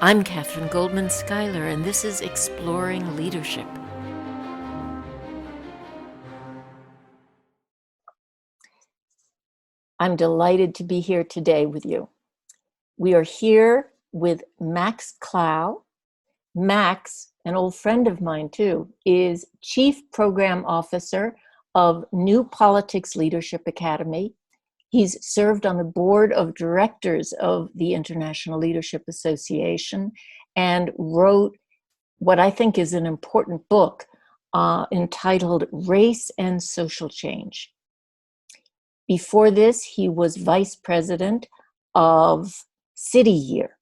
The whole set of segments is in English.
I'm Kathryn Goldman Schuyler, and this is Exploring Leadership. I'm delighted to be here today with you. We are here with Max Klau. Max, an old friend of mine too, is Chief Program Officer of New Politics Leadership Academy. He's served on the board of directors of the International Leadership Association and wrote what I think is an important book entitled Race and Social Change. Before this, he was vice president of City Year.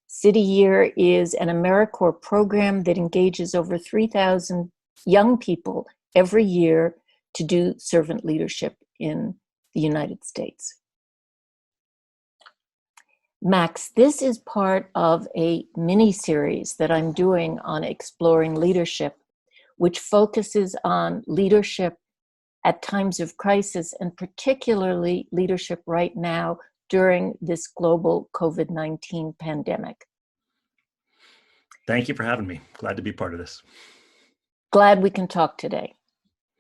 City Year is an AmeriCorps program that engages over 3,000 young people every year to do servant leadership in the United States. Max, this is part of a mini-series that I'm doing on exploring leadership, which focuses on leadership at times of crisis, and particularly leadership right now during this global COVID-19 pandemic. Thank you for having me. Glad to be part of this. Glad we can talk today.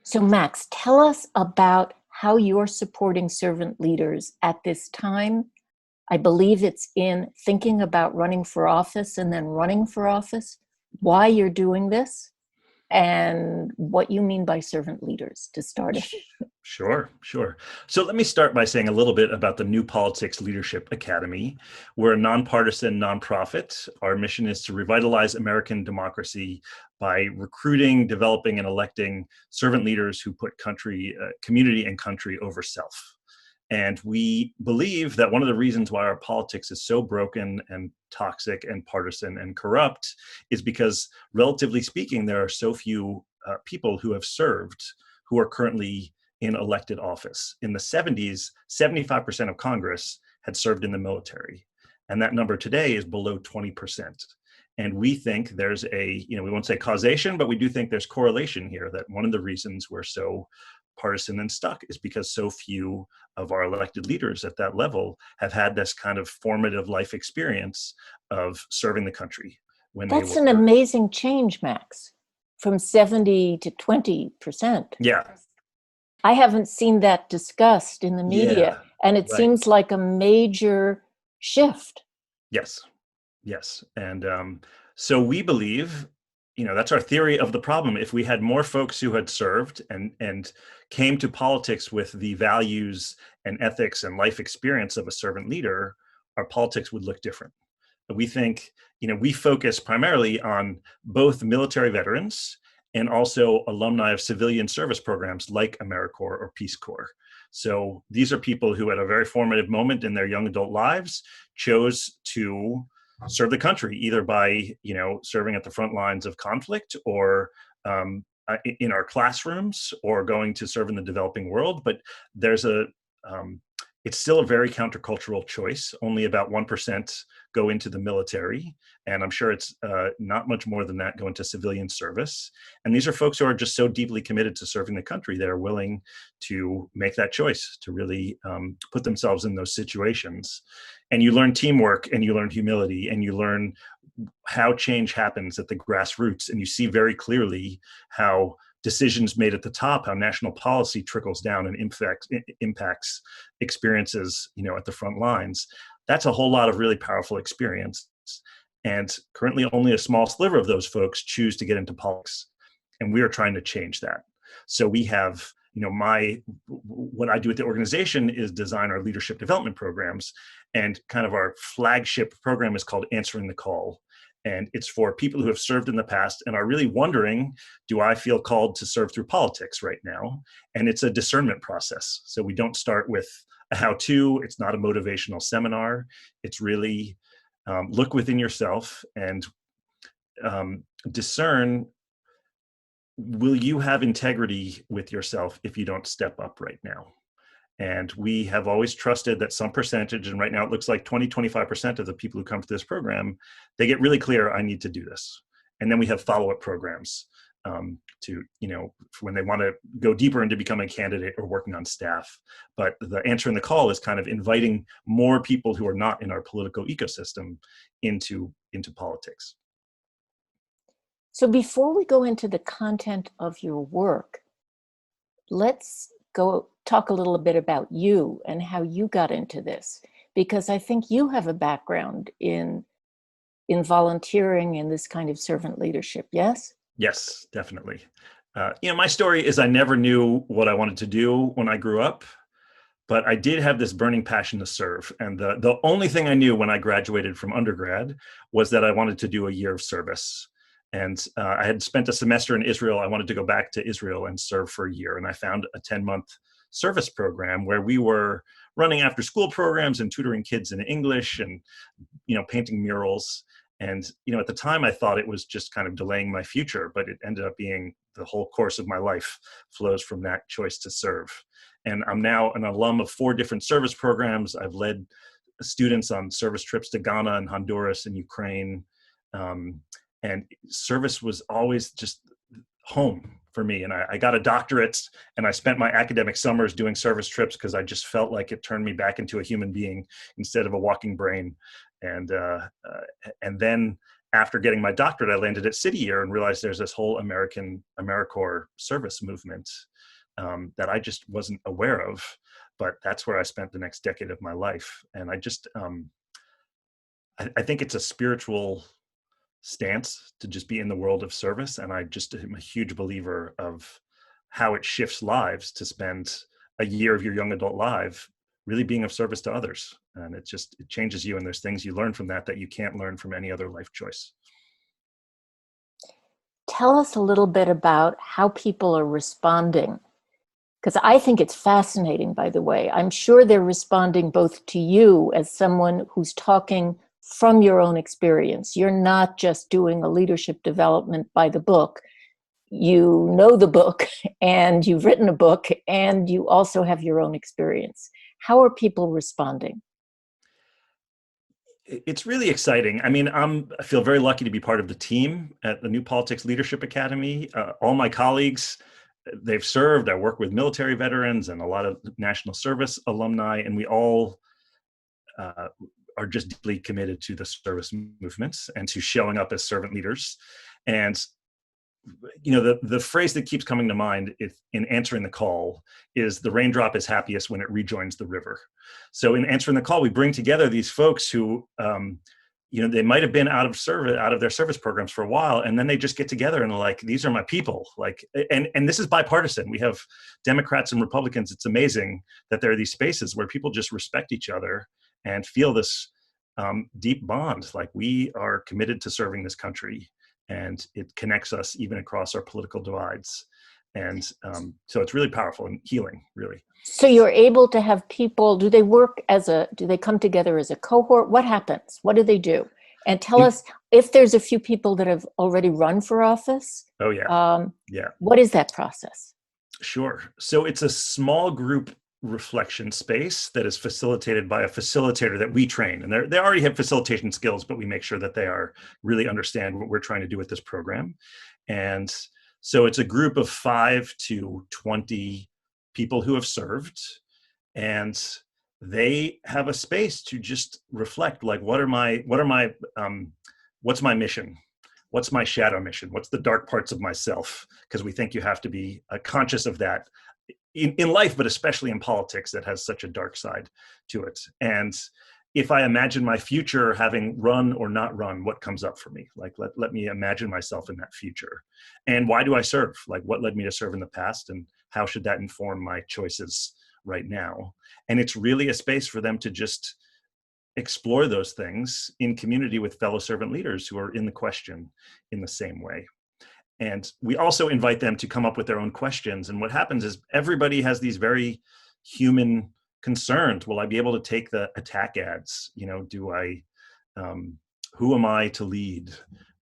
So Max, tell us about how you're supporting servant leaders at this time. I believe it's in thinking about running for office and then running for office, why you're doing this, and what you mean by servant leaders to start it. Sure. So let me start by saying a little bit about the New Politics Leadership Academy. We're a nonpartisan nonprofit. Our mission is to revitalize American democracy by recruiting, developing, and electing servant leaders who put community and country over self. And we believe that one of the reasons why our politics is so broken and toxic and partisan and corrupt is because, relatively speaking, there are so few people who have served who are currently in elected office. In the 70s, 75% of Congress had served in the military. And that number today is below 20%. And we think there's we won't say causation, but we do think there's correlation here, that one of the reasons we're so partisan and stuck is because so few of our elected leaders at that level have had this kind of formative life experience of serving the country. That's an amazing change, Max, from 70 to 20%. Yeah. I haven't seen that discussed in the media, and it seems like a major shift. Yes. And so we believe, that's our theory of the problem. If we had more folks who had served and came to politics with the values and ethics and life experience of a servant leader, our politics would look different. We think, we focus primarily on both military veterans and also alumni of civilian service programs like AmeriCorps or Peace Corps. So these are people who at a very formative moment in their young adult lives chose to serve the country, either by, serving at the front lines of conflict or in our classrooms or going to serve in the developing world. But there's it's still a very countercultural choice. Only about 1% go into the military. And I'm sure it's not much more than that go into civilian service. And these are folks who are just so deeply committed to serving the country, they're willing to make that choice, to really put themselves in those situations. And you learn teamwork, and you learn humility, and you learn how change happens at the grassroots. And you see very clearly how decisions made at the top, how national policy trickles down and impacts experiences, at the front lines. That's a whole lot of really powerful experience. And currently only a small sliver of those folks choose to get into politics. And we are trying to change that. So we have, what I do at the organization is design our leadership development programs. And kind of our flagship program is called Answering the Call. And it's for people who have served in the past and are really wondering, do I feel called to serve through politics right now? And it's a discernment process. So we don't start with a how-to. It's not a motivational seminar. It's really look within yourself and discern, will you have integrity with yourself if you don't step up right now? And we have always trusted that some percentage, and right now it looks like 25% of the people who come to this program, they get really clear, I need to do this. And then we have follow-up programs to, when they want to go deeper into becoming a candidate or working on staff. But the Answering the Call is kind of inviting more people who are not in our political ecosystem into into politics. So before we go into the content of your work, let's go talk a little bit about you and how you got into this, because I think you have a background in volunteering and this kind of servant leadership, yes? Yes, definitely. My story is I never knew what I wanted to do when I grew up, but I did have this burning passion to serve. And the only thing I knew when I graduated from undergrad was that I wanted to do a year of service. And I had spent a semester in Israel. I wanted to go back to Israel and serve for a year. And I found a 10-month service program where we were running after school programs and tutoring kids in English and, painting murals. And, at the time I thought it was just kind of delaying my future, but it ended up being the whole course of my life flows from that choice to serve. And I'm now an alum of 4 different service programs. I've led students on service trips to Ghana and Honduras and Ukraine. And service was always just home for me. And I got a doctorate, and I spent my academic summers doing service trips because I just felt like it turned me back into a human being instead of a walking brain. And then after getting my doctorate, I landed at City Year and realized there's this whole AmeriCorps service movement that I just wasn't aware of. But that's where I spent the next decade of my life. And I just, I think it's a spiritual stance to just be in the world of service. And I just am a huge believer of how it shifts lives to spend a year of your young adult life really being of service to others. And it changes you. And there's things you learn from that you can't learn from any other life choice. Tell us a little bit about how people are responding, because I think it's fascinating, by the way. I'm sure they're responding both to you as someone who's talking from your own experience. You're not just doing a leadership development by the book. You know the book, and you've written a book, and you also have your own experience. How are people responding? It's really exciting. I mean, I feel very lucky to be part of the team at the New Politics Leadership Academy. All my colleagues, they've served. I work with military veterans and a lot of national service alumni, and we all are just deeply committed to the service movements and to showing up as servant leaders. And the phrase that keeps coming to mind in answering the call is the raindrop is happiest when it rejoins the river. So in answering the call, we bring together these folks who, they might have been out of their service programs for a while, and then they just get together and are like, these are my people. Like, and this is bipartisan. We have Democrats and Republicans. It's amazing that there are these spaces where people just respect each other and feel this deep bond. Like, we are committed to serving this country. And it connects us even across our political divides. And so it's really powerful and healing, really. So you're able to have people, do they come together as a cohort? What happens? What do they do? And tell us if there's a few people that have already run for office. Oh, yeah. Yeah. What is that process? Sure. So it's a small group reflection space that is facilitated by a facilitator that we train. And they already have facilitation skills, but we make sure that they really understand what we're trying to do with this program. And so it's a group of 5 to 20 people who have served, and they have a space to just reflect, like, what's my mission? What's my shadow mission? What's the dark parts of myself? Because we think you have to be conscious of that in life, but especially in politics that has such a dark side to it. And if I imagine my future having run or not run, what comes up for me? Like, let me imagine myself in that future. And why do I serve? Like, what led me to serve in the past, and how should that inform my choices right now? And it's really a space for them to just explore those things in community with fellow servant leaders who are in the question in the same way. And we also invite them to come up with their own questions. And what happens is everybody has these very human concerns. Will I be able to take the attack ads? Who am I to lead?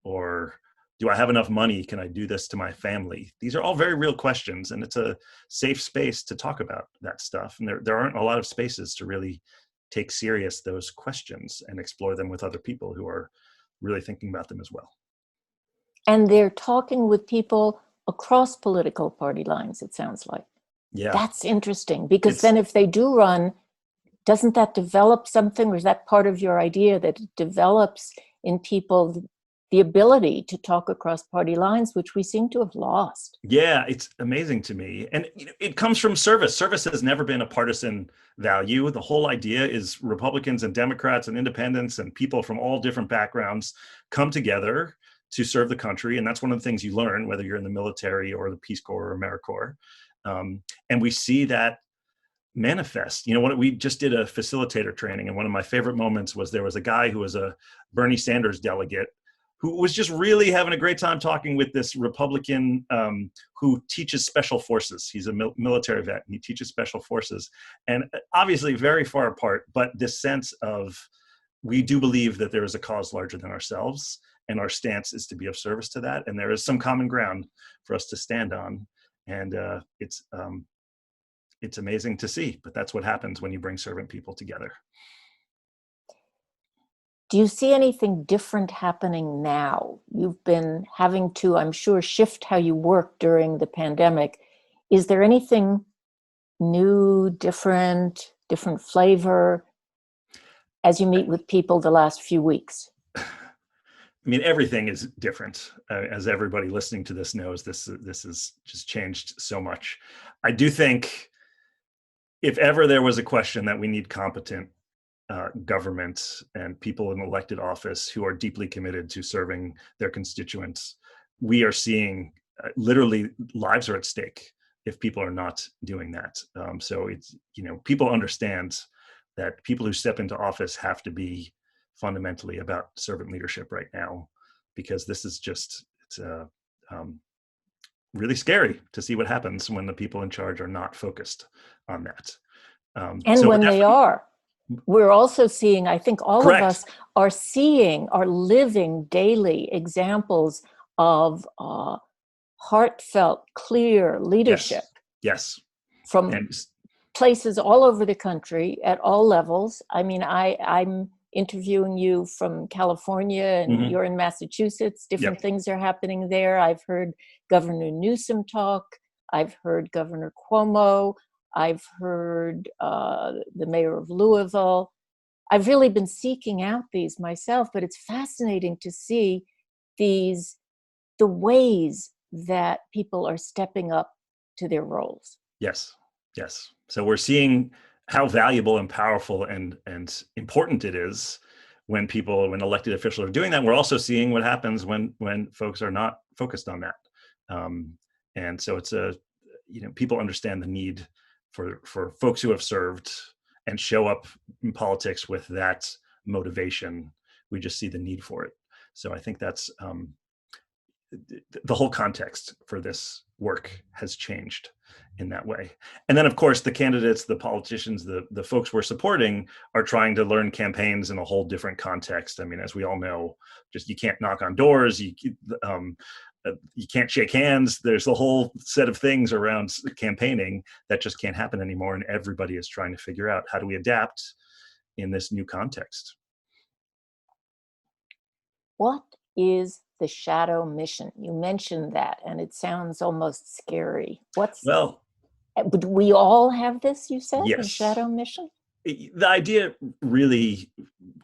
Or do I have enough money? Can I do this to my family? These are all very real questions, and it's a safe space to talk about that stuff. And there aren't a lot of spaces to really take serious those questions and explore them with other people who are really thinking about them as well. And they're talking with people across political party lines, it sounds like. Yeah. That's interesting, because then if they do run, doesn't that develop something, or is that part of your idea, that it develops in people the ability to talk across party lines, which we seem to have lost. Yeah, it's amazing to me. And it comes from service. Service has never been a partisan value. The whole idea is Republicans and Democrats and independents and people from all different backgrounds come together to serve the country. And that's one of the things you learn, whether you're in the military or the Peace Corps or AmeriCorps. And we see that manifest. We just did a facilitator training, and one of my favorite moments was there was a guy who was a Bernie Sanders delegate who was just really having a great time talking with this Republican who teaches special forces. He's a military vet, and he teaches special forces. And obviously very far apart, but this sense of, we do believe that there is a cause larger than ourselves, and our stance is to be of service to that. And there is some common ground for us to stand on. And it's amazing to see, but that's what happens when you bring servant people together. Do you see anything different happening now? You've been having to, I'm sure, shift how you work during the pandemic. Is there anything new, different flavor as you meet with people the last few weeks? I mean, everything is different. As everybody listening to this knows, this has just changed so much. I do think if ever there was a question that we need competent government and people in elected office who are deeply committed to serving their constituents, we are seeing literally lives are at stake if people are not doing that. So it's, people understand that people who step into office have to be fundamentally about servant leadership right now, because this is just, it's really scary to see what happens when the people in charge are not focused on that. And when they are, we're also seeing, I think all Correct. of us are living daily examples of heartfelt, clear leadership. Yes. From places all over the country at all levels. I mean, I'm interviewing you from California, and you're in Massachusetts. Different things are happening there. I've heard Governor Newsom talk. I've heard Governor Cuomo. I've heard the mayor of Louisville. I've really been seeking out these myself, but it's fascinating to see the ways that people are stepping up to their roles. Yes. So we're seeing how valuable and powerful and important it is when elected officials are doing that. We're also seeing what happens when folks are not focused on that. And so it's people understand the need for folks who have served and show up in politics with that motivation. We just see the need for it. So I think that's the whole context for this work has changed in that way. And then, of course, the candidates, the politicians, the folks we're supporting are trying to learn campaigns in a whole different context. I mean, as we all know, just you can't knock on doors, you can't shake hands. There's a whole set of things around campaigning that just can't happen anymore. And everybody is trying to figure out, how do we adapt in this new context? What is the shadow mission? You mentioned that, and it sounds almost scary. Do we all have this, you said? Yes. The shadow mission? The idea really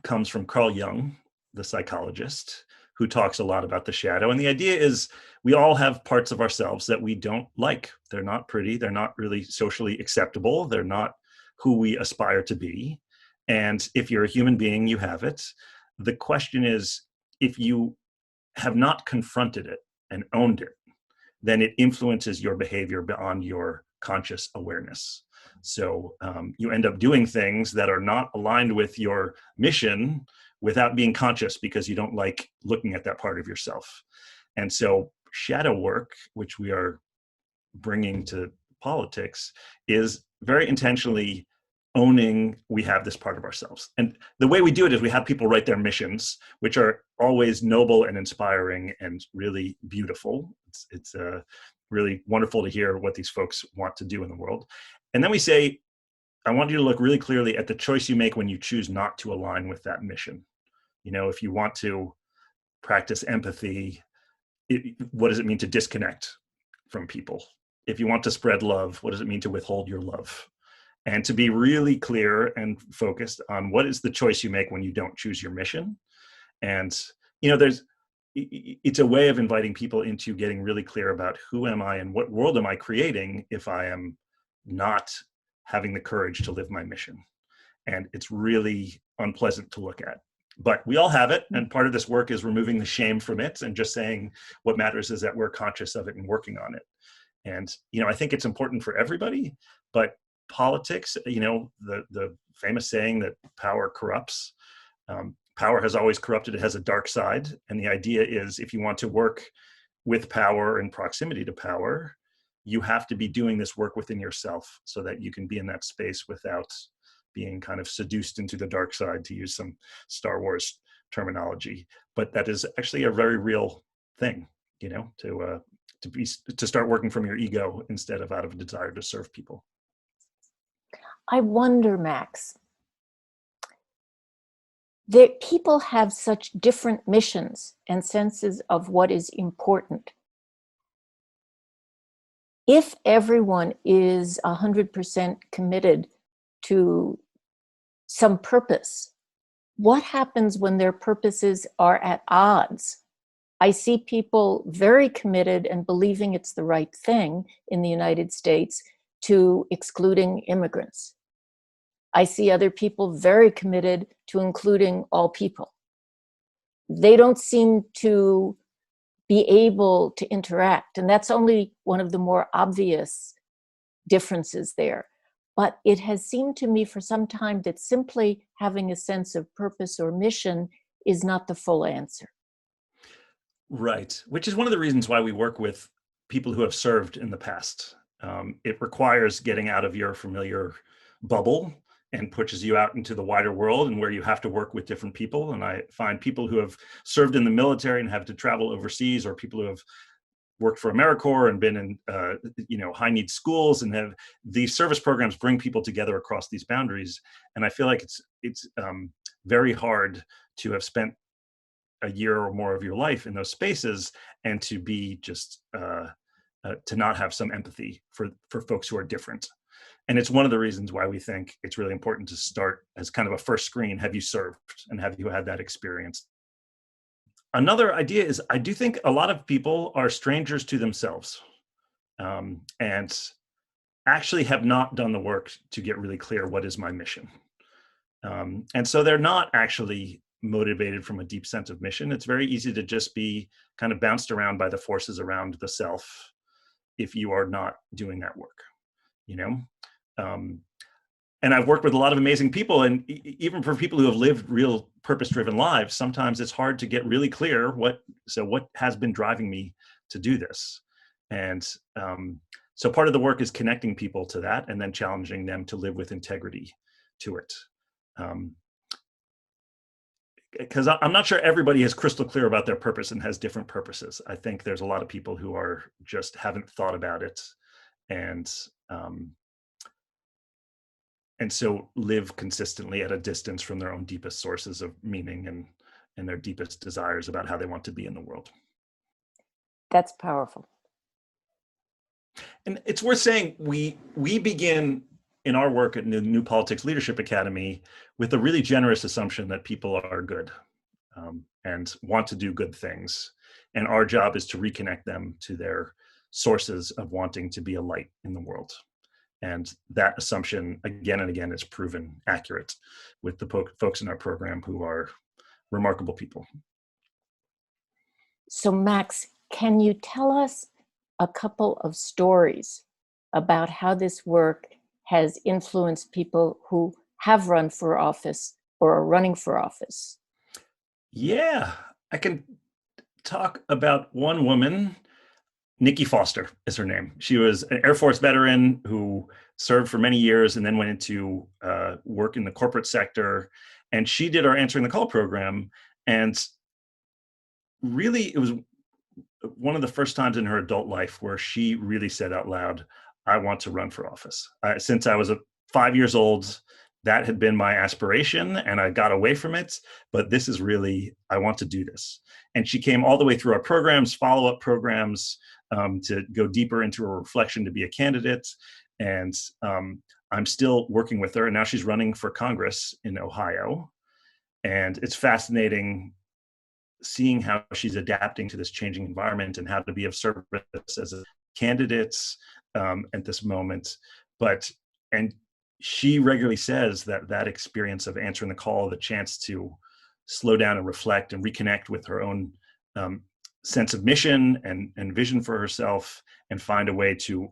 comes from Carl Jung, the psychologist, who talks a lot about the shadow. And the idea is we all have parts of ourselves that we don't like. They're not pretty. They're not really socially acceptable. They're not who we aspire to be. And if you're a human being, you have it. The question is, if you have not confronted it and owned it, then it influences your behavior beyond your conscious awareness. So you end up doing things that are not aligned with your mission without being conscious, because you don't like looking at that part of yourself. And so shadow work, which we are bringing to politics, is very intentionally owning we have this part of ourselves. And the way we do it is we have people write their missions, which are always noble and inspiring and really beautiful. It's really wonderful to hear what these folks want to do in the world. And then we say, I want you to look really clearly at the choice you make when you choose not to align with that mission. If you want to practice empathy, what does it mean to disconnect from people? If you want to spread love, what does it mean to withhold your love? And to be really clear and focused on what is the choice you make when you don't choose your mission. And, you know, it's a way of inviting people into getting really clear about who am I and what world am I creating if I am not having the courage to live my mission. And it's really unpleasant to look at. But we all have it, and part of this work is removing the shame from it and just saying what matters is that we're conscious of it and working on it. And, you know, I think it's important for everybody, but politics, you know, the famous saying that power corrupts, power has always corrupted. It has a dark side. And the idea is if you want to work with power and proximity to power, you have to be doing this work within yourself so that you can be in that space without being kind of seduced into the dark side, to use some Star Wars terminology. But that is actually a very real thing, you know, to start working from your ego instead of out of a desire to serve people. I wonder, Max, that people have such different missions and senses of what is important. If everyone is 100% committed to some purpose, what happens when their purposes are at odds? I see people very committed and believing it's the right thing in the United States to excluding immigrants. I see other people very committed to including all people. They don't seem to be able to interact, and that's only one of the more obvious differences there. But it has seemed to me for some time that simply having a sense of purpose or mission is not the full answer. Right, which is one of the reasons why we work with people who have served in the past. It requires getting out of your familiar bubble and pushes you out into the wider world and where you have to work with different people. And I find people who have served in the military and have to travel overseas, or people who have worked for AmeriCorps and been in you know, high need schools, and have these service programs bring people together across these boundaries. And I feel like it's very hard to have spent a year or more of your life in those spaces and to be just to not have some empathy for folks who are different. And it's one of the reasons why we think it's really important to start as kind of a first screen. Have you served and have you had that experience? Another idea is I do think a lot of people are strangers to themselves, and actually have not done the work to get really clear what is my mission. And so they're not actually motivated from a deep sense of mission. It's very easy to just be kind of bounced around by the forces around the self if you are not doing that work, you know? And I've worked with a lot of amazing people, and even for people who have lived real purpose-driven lives, sometimes it's hard to get really clear what has been driving me to do this. And so part of the work is connecting people to that and then challenging them to live with integrity to it. Because I'm not sure everybody is crystal clear about their purpose and has different purposes. I think there's a lot of people who are just haven't thought about it, and so live consistently at a distance from their own deepest sources of meaning and their deepest desires about how they want to be in the world. That's powerful. And it's worth saying we begin in our work at the New Politics Leadership Academy with a really generous assumption that people are good, and want to do good things. And our job is to reconnect them to their sources of wanting to be a light in the world. And that assumption, again and again, is proven accurate with the folks in our program who are remarkable people. So, Max, can you tell us a couple of stories about how this work has influenced people who have run for office or are running for office? Yeah, I can talk about one woman. Nikki Foster is her name. She was an Air Force veteran who served for many years and then went into work in the corporate sector. And she did our Answering the Call program. And really, it was one of the first times in her adult life where she really said out loud, I want to run for office. Since I was 5 years old, that had been my aspiration and I got away from it, but this is really, I want to do this. And she came all the way through our programs, follow-up programs, to go deeper into her reflection to be a candidate. And I'm still working with her, and now she's running for Congress in Ohio. And it's fascinating seeing how she's adapting to this changing environment and how to be of service as a candidate at this moment. And she regularly says that that experience of answering the call, the chance to slow down and reflect and reconnect with her own sense of mission and vision for herself, and find a way to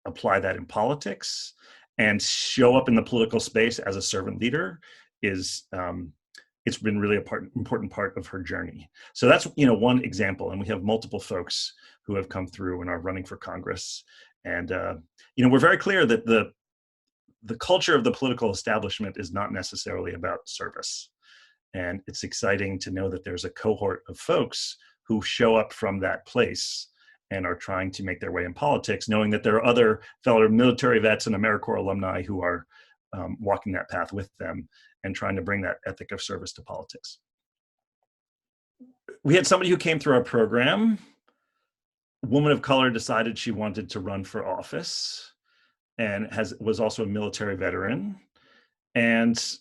apply that in politics and show up in the political space as a servant leader is it's been really important part of her journey. So that's, one example. And we have multiple folks who have come through and are running for Congress. And, we're very clear that the culture of the political establishment is not necessarily about service. And it's exciting to know that there's a cohort of folks who show up from that place and are trying to make their way in politics, knowing that there are other fellow military vets and AmeriCorps alumni who are walking that path with them and trying to bring that ethic of service to politics. We had somebody who came through our program, a woman of color, decided she wanted to run for office and was also a military veteran, and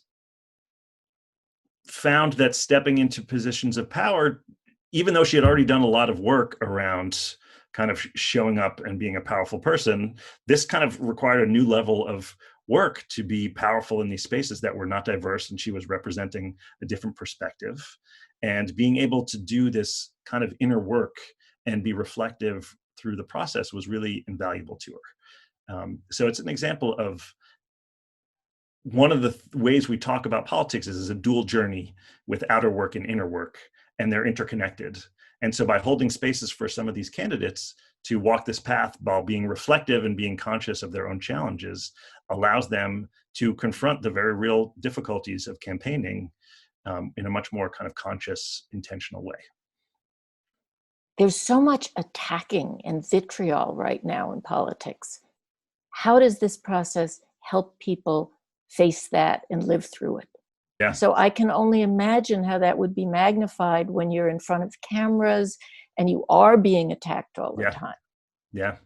found that stepping into positions of power, even though she had already done a lot of work around kind of showing up and being a powerful person, this kind of required a new level of work to be powerful in these spaces that were not diverse, and she was representing a different perspective. And being able to do this kind of inner work and be reflective through the process was really invaluable to her. So it's an example of one of the ways we talk about politics is a dual journey with outer work and inner work, and they're interconnected. And so by holding spaces for some of these candidates to walk this path while being reflective and being conscious of their own challenges allows them to confront the very real difficulties of campaigning in a much more kind of conscious, intentional way. There's so much attacking and vitriol right now in politics. How does this process help people face that and live through it? Yeah. So I can only imagine how that would be magnified when you're in front of cameras and you are being attacked all the time. Yeah.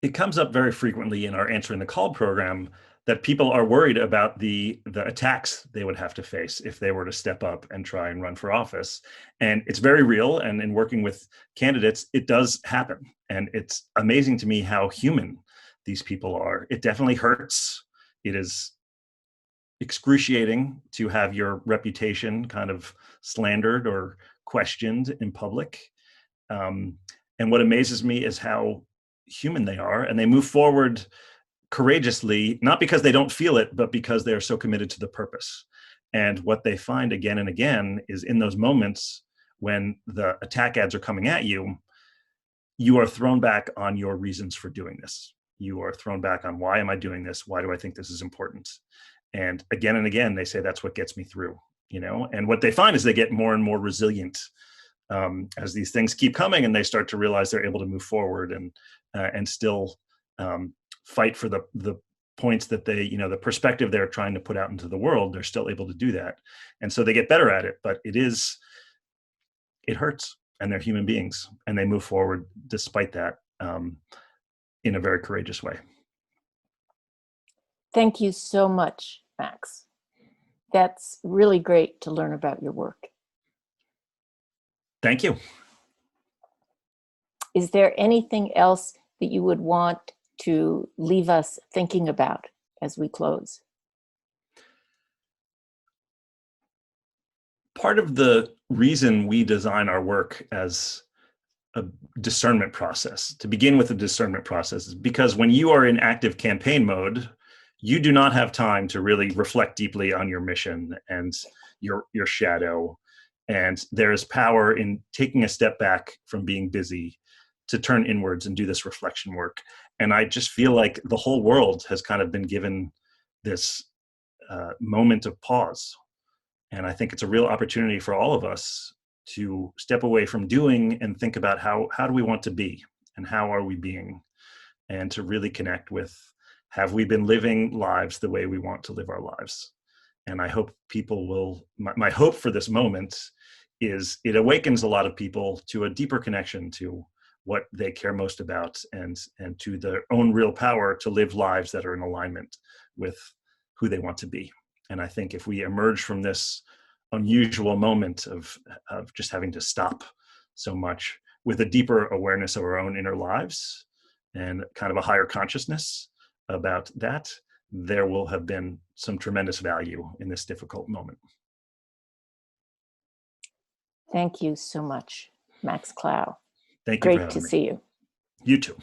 It comes up very frequently in our Answering the Call program that people are worried about the attacks they would have to face if they were to step up and try and run for office. And it's very real. And in working with candidates, it does happen. And it's amazing to me how human these people are. It definitely hurts. It is excruciating to have your reputation kind of slandered or questioned in public. And what amazes me is how human they are, and they move forward courageously, not because they don't feel it, but because they're so committed to the purpose. And what they find again and again is in those moments when the attack ads are coming at you, you are thrown back on your reasons for doing this. You are thrown back on, why am I doing this? Why do I think this is important? And again, they say, that's what gets me through, and what they find is they get more and more resilient as these things keep coming, and they start to realize they're able to move forward and still fight for the points that they, the perspective they're trying to put out into the world. They're still able to do that. And so they get better at it, but it hurts, and they're human beings, and they move forward despite that in a very courageous way. Thank you so much, Max. That's really great to learn about your work. Thank you. Is there anything else that you would want to leave us thinking about as we close? Part of the reason we design our work as a discernment process, to begin with a discernment process, is because when you are in active campaign mode, you do not have time to really reflect deeply on your mission and your shadow. And there's power in taking a step back from being busy to turn inwards and do this reflection work. And I just feel like the whole world has kind of been given this moment of pause. And I think it's a real opportunity for all of us to step away from doing and think about how do we want to be, and how are we being, and to really connect with, have we been living lives the way we want to live our lives? And I hope people will, my hope for this moment is it awakens a lot of people to a deeper connection to what they care most about, and to their own real power to live lives that are in alignment with who they want to be. And I think if we emerge from this unusual moment of just having to stop so much, with a deeper awareness of our own inner lives and kind of a higher consciousness about that, there will have been some tremendous value in this difficult moment. Thank you so much, Max Klau. Thank you for Great to having me. see you. You too.